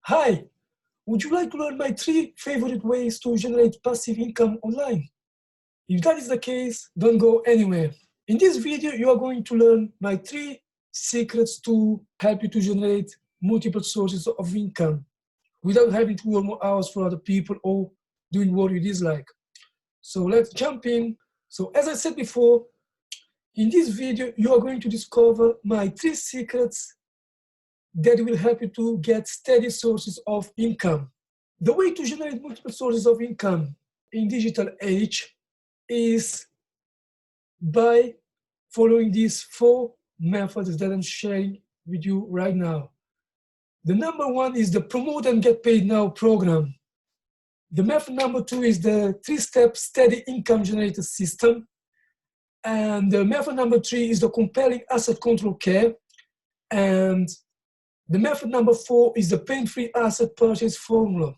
Hi, would you like to learn my 3 favorite ways to generate passive income online? If that is the case, don't go anywhere. In this video, you are going to learn my 3 secrets to help you to generate multiple sources of income without having to work more hours for other people or doing what you dislike. So let's jump in. So as I said before, in this video, you are going to discover my 3 secrets that will help you to get steady sources of income. The way to generate multiple sources of income in digital age is by following these 4 methods that I'm sharing with you right now. The number 1 is the Promote and Get Paid Now program. The method number 2 is the 3-step steady income generator system. And the method number 3 is the compelling asset control care. And the method number 4 is the pain-free asset purchase formula.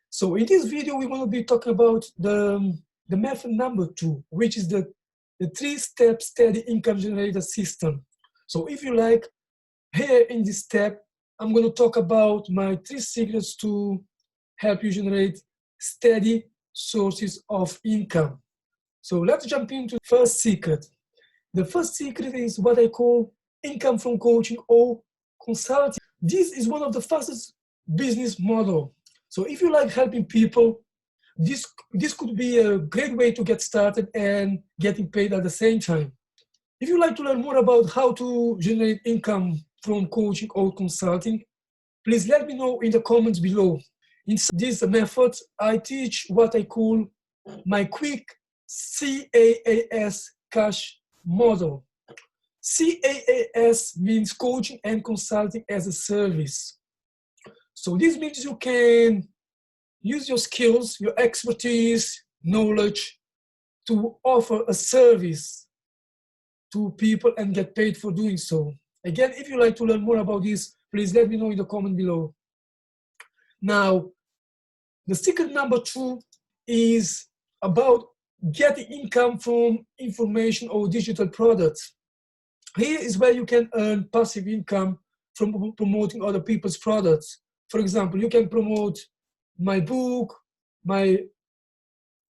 So in this video, we're going to be talking about the method number 2, which is the 3-step steady income generator system. So if you like, here in this step, I'm going to talk about my 3 secrets to help you generate steady sources of income. So let's jump into the first secret. The first secret is what I call income from coaching or consulting. This is one of the fastest business model. So if you like helping people, this could be a great way to get started and getting paid at the same time. If you'd like to learn more about how to generate income from coaching or consulting, please let me know in the comments below. In this method, I teach what I call my quick CAAS cash model. CAAS means coaching and consulting as a service. So this means you can use your skills, your expertise, knowledge to offer a service to people and get paid for doing so. Again, if you'd like to learn more about this, please let me know in the comment below. Now, the secret number 2 is about getting income from information or digital products. Here is where you can earn passive income from promoting other people's products. For example, you can promote my book, my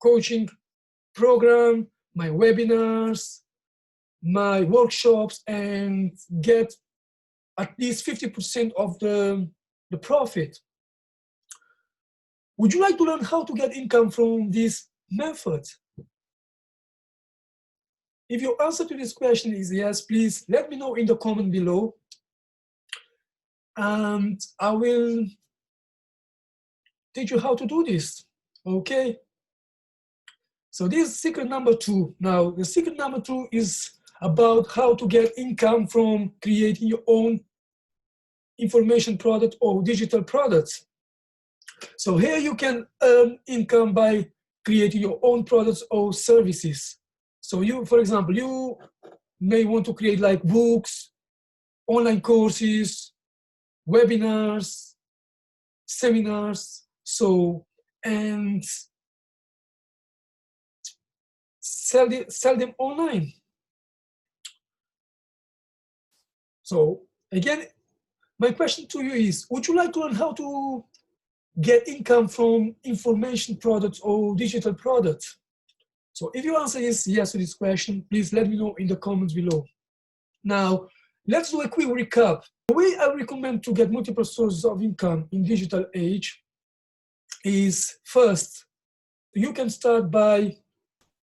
coaching program, my webinars, my workshops, and get at least 50% of the profit. Would you like to learn how to get income from this method? If your answer to this question is yes, please let me know in the comment below. And I will teach you how to do this, okay? So this is secret number 2. Now, the secret number 2 is about how to get income from creating your own information product or digital products. So here you can earn income by creating your own products or services. So you, for example, you may want to create like books, online courses, webinars, seminars, and sell them online. So again, my question to you is, would you like to learn how to get income from information products or digital products? So if your answer is yes to this question, please let me know in the comments below. Now, let's do a quick recap. The way I recommend to get multiple sources of income in digital age is, first, you can start by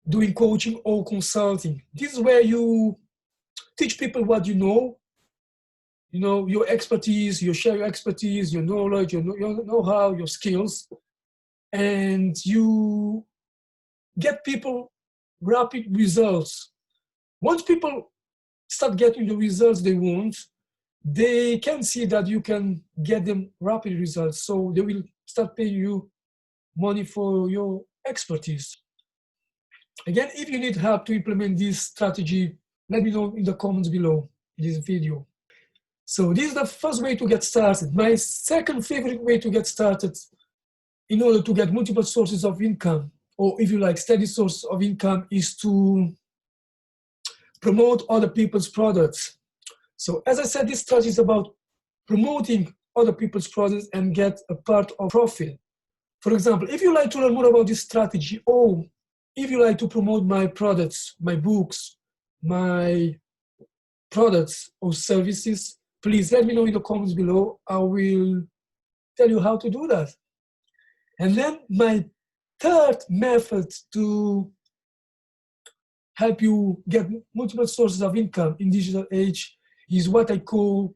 doing coaching or consulting. This is where you teach people what you know, your expertise, you share your expertise, your knowledge, your know-how, your skills, and you get people rapid results. Once people start getting the results they want, they can see that you can get them rapid results. So they will start paying you money for your expertise. Again, if you need help to implement this strategy, let me know in the comments below in this video. So this is the first way to get started. My second favorite way to get started in order to get multiple sources of income, or if you like, steady source of income, is to promote other people's products. So as I said, this strategy is about promoting other people's products and get a part of profit. For example, if you like to learn more about this strategy, or if you like to promote my products, my books, my products or services, please let me know in the comments below. I will tell you how to do that. And then my third method to help you get multiple sources of income in digital age is what I call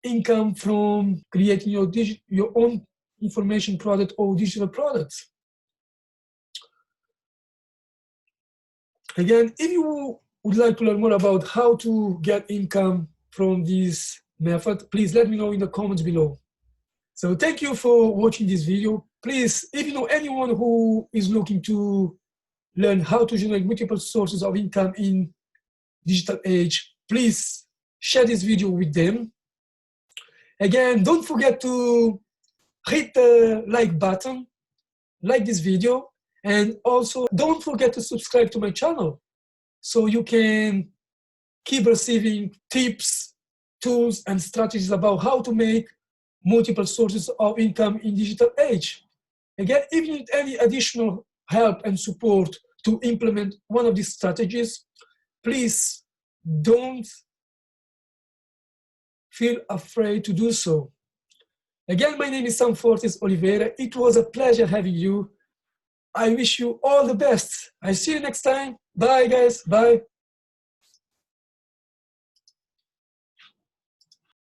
income from creating your own information product or digital products. Again, if you would like to learn more about how to get income from this method, please let me know in the comments below. So thank you for watching this video. Please, if you know anyone who is looking to learn how to generate multiple sources of income in digital age, please share this video with them. Again, don't forget to hit the like button, like this video, and also don't forget to subscribe to my channel so you can keep receiving tips, tools, and strategies about how to make multiple sources of income in digital age. Again, if you need any additional help and support to implement one of these strategies, please don't feel afraid to do so. Again, my name is Sam Fortes Oliveira. It was a pleasure having you. I wish you all the best. I see you next time. Bye, guys. Bye.